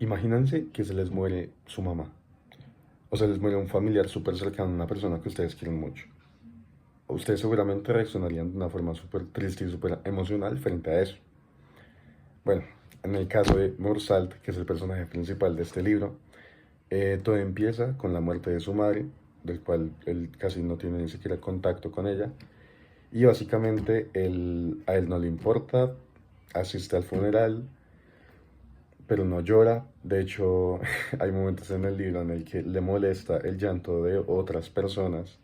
Imagínense que se les muere su mamá, o se les muere un familiar súper cercano, una persona que ustedes quieren mucho. Ustedes seguramente reaccionarían de una forma súper triste y súper emocional frente a eso. Bueno, en el caso de Morsalt, que es el personaje principal de este libro, todo empieza con la muerte de su madre, del cual él casi no tiene ni siquiera contacto con ella. Y básicamente a él no le importa, asiste al funeral, pero no llora. De hecho, hay momentos en el libro en el que le molesta el llanto de otras personas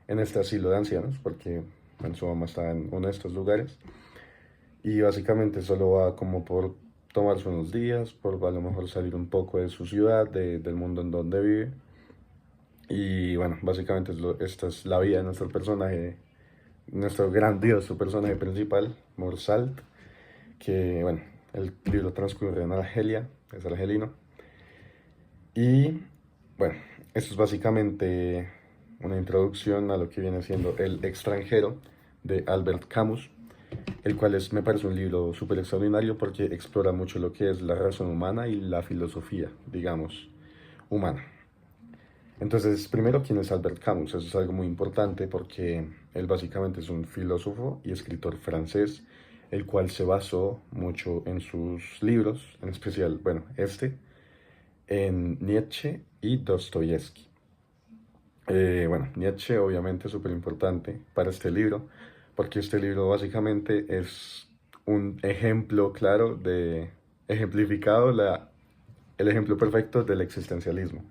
en este asilo de ancianos, porque bueno, su mamá está en uno de estos lugares. Y básicamente solo va como por tomarse unos días, por a lo mejor salir un poco de su ciudad, del mundo en donde vive. Y bueno, básicamente esta es la vida de nuestro personaje, nuestro grandioso personaje principal, Morsalt, que bueno, el libro transcurre en Argelia, es argelino. Y bueno, esto es básicamente una introducción a lo que viene siendo El extranjero de Albert Camus, el cual me parece un libro súper extraordinario porque explora mucho lo que es la razón humana y la filosofía, digamos, humana. Entonces, primero, ¿quién es Albert Camus? Eso es algo muy importante porque él básicamente es un filósofo y escritor francés, el cual se basó mucho en sus libros, en especial, bueno, en Nietzsche y Dostoyevsky. Bueno, Nietzsche obviamente es súper importante para este libro, porque este libro básicamente es un ejemplo claro ejemplificado, el ejemplo perfecto del existencialismo.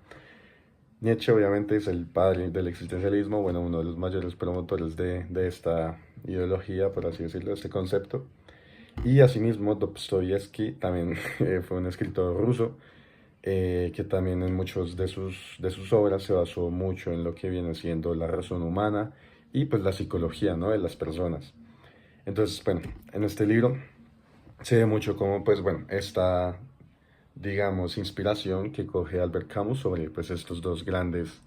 Nietzsche obviamente es el padre del existencialismo, bueno, uno de los mayores promotores de esta ideología, por así decirlo, de este concepto. Y asimismo, Dostoyevsky también fue un escritor ruso que también en muchos de sus obras se basó mucho en lo que viene siendo la razón humana y pues la psicología, ¿no? De las personas. Entonces, bueno, en este libro se ve mucho como, pues bueno, esta, digamos, inspiración que coge Albert Camus sobre pues estos dos grandes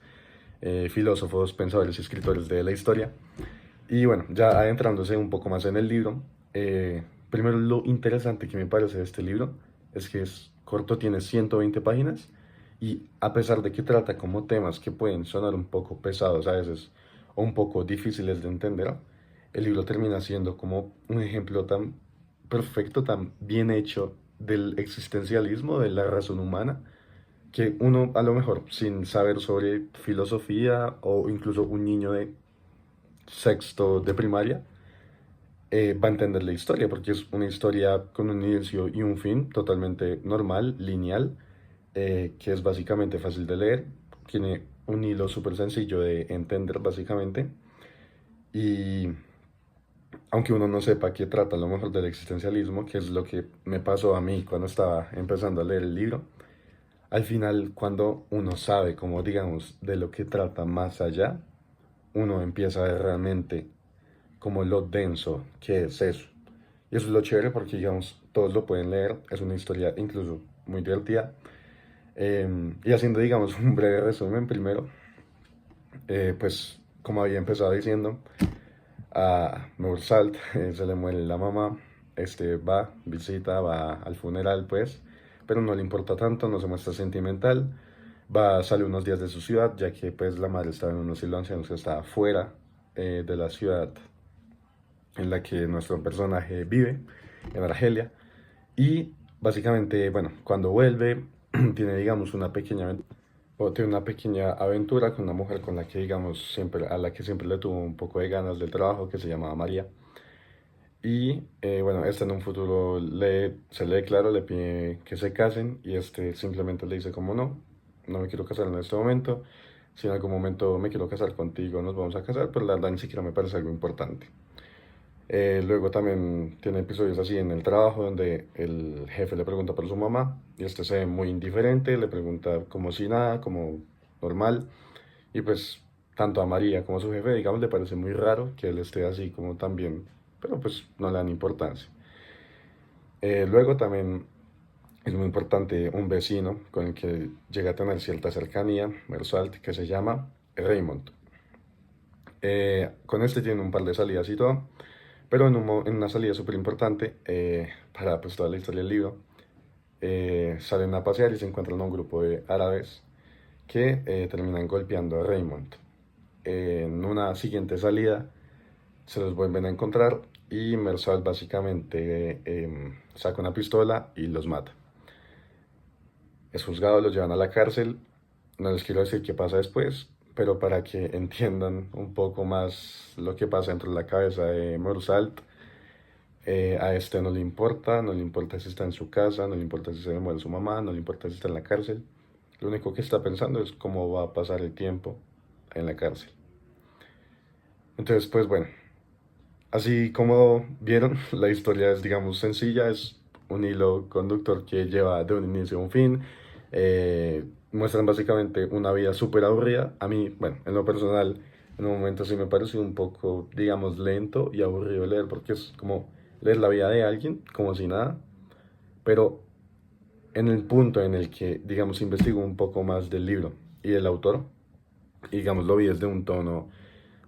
filósofos, pensadores y escritores de la historia. Y bueno, ya adentrándose un poco más en el libro, primero lo interesante que me parece de este libro es que es corto, tiene 120 páginas y a pesar de que trata como temas que pueden sonar un poco pesados a veces o un poco difíciles de entender, el libro termina siendo como un ejemplo tan perfecto, tan bien hecho del existencialismo, de la razón humana, que uno a lo mejor sin saber sobre filosofía o incluso un niño de sexto de primaria, va a entender la historia, porque es una historia con un inicio y un fin totalmente normal, lineal, que es básicamente fácil de leer, tiene un hilo súper sencillo de entender básicamente, y aunque uno no sepa qué trata a lo mejor del existencialismo, que es lo que me pasó a mí cuando estaba empezando a leer el libro, al final cuando uno sabe, como digamos, de lo que trata más allá, uno empieza a ver realmente como lo denso que es eso. Y eso es lo chévere porque, digamos, todos lo pueden leer, es una historia incluso muy divertida. Y haciendo, digamos, un breve resumen primero, pues como había empezado diciendo, a Salt se le muere la mamá, va, visita, va al funeral, pues, pero no le importa tanto, no se muestra sentimental, va, sale unos días de su ciudad, ya que pues la madre estaba en unos asilo de ancianos que estaba fuera de la ciudad en la que nuestro personaje vive, en Argelia. Y básicamente, bueno, cuando vuelve, tiene, digamos, tiene una pequeña aventura con una mujer con la que, digamos, siempre, a la que siempre le tuvo un poco de ganas del trabajo, que se llamaba María. Y bueno, en un futuro se le declara, le pide que se casen y simplemente le dice como no, no me quiero casar en este momento. Si en algún momento me quiero casar contigo, nos vamos a casar, pero la verdad ni siquiera me parece algo importante. Luego también tiene episodios así en el trabajo donde el jefe le pregunta por su mamá y se ve muy indiferente, le pregunta como si nada, como normal. Y pues tanto a María como a su jefe, digamos, le parece muy raro que él esté así como también, pero pues no le dan importancia. Luego también es muy importante un vecino con el que llega a tener cierta cercanía, Mersalt, que se llama Raymond. Con este tiene un par de salidas y todo. Pero en una salida súper importante para pues, toda la historia del libro, salen a pasear y se encuentran a un grupo de árabes que terminan golpeando a Raymond. En una siguiente salida se los vuelven a encontrar y Mersal básicamente saca una pistola y los mata. Es juzgado, los llevan a la cárcel. No les quiero decir qué pasa después, pero para que entiendan un poco más lo que pasa dentro de la cabeza de Mersal, a este no le importa si está en su casa, no le importa si se le muere su mamá, no le importa si está en la cárcel. Lo único que está pensando es cómo va a pasar el tiempo en la cárcel. Entonces, pues bueno, así como vieron, la historia es, digamos, sencilla, es un hilo conductor que lleva de un inicio a un fin. Muestran básicamente una vida súper aburrida. A mí, bueno, en lo personal, en un momento sí me pareció un poco, digamos, lento y aburrido leer, porque es como leer la vida de alguien, como si nada. Pero en el punto en el que, digamos, investigo un poco más del libro y del autor, y, digamos, lo vi desde un tono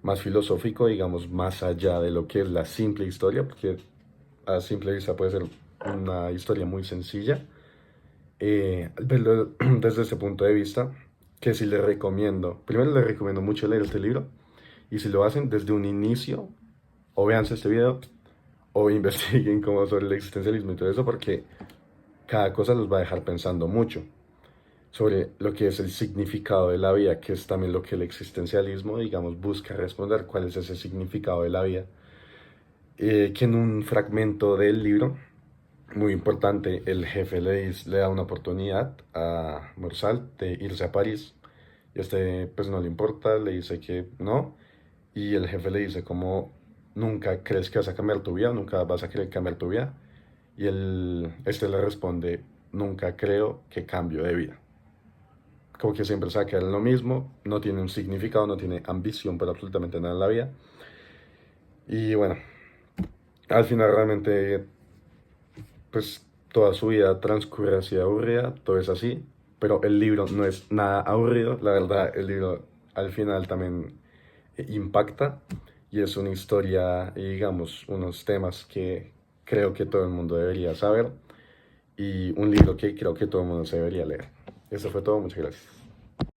más filosófico, digamos, más allá de lo que es la simple historia, porque a simple vista puede ser una historia muy sencilla. Al verlo desde ese punto de vista, que si le recomiendo, primero le recomiendo mucho leer este libro, y si lo hacen desde un inicio, o véanse este video, o investiguen como sobre el existencialismo y todo eso, porque cada cosa los va a dejar pensando mucho sobre lo que es el significado de la vida, que es también lo que el existencialismo, digamos, busca responder, cuál es ese significado de la vida. Que en un fragmento del libro, muy importante, el jefe le da una oportunidad a Morsal de irse a París, y este pues no le importa, le dice que no, y el jefe le dice como, nunca crees que vas a cambiar tu vida, nunca vas a querer cambiar tu vida, y este le responde, nunca creo que cambio de vida. Como que siempre se va a quedar en lo mismo, no tiene un significado, no tiene ambición por absolutamente nada en la vida. Y bueno, al final realmente, pues toda su vida transcurre así aburrida, todo es así, pero el libro no es nada aburrido, la verdad, el libro al final también impacta y es una historia y digamos unos temas que creo que todo el mundo debería saber y un libro que creo que todo el mundo se debería leer. Eso fue todo, muchas gracias.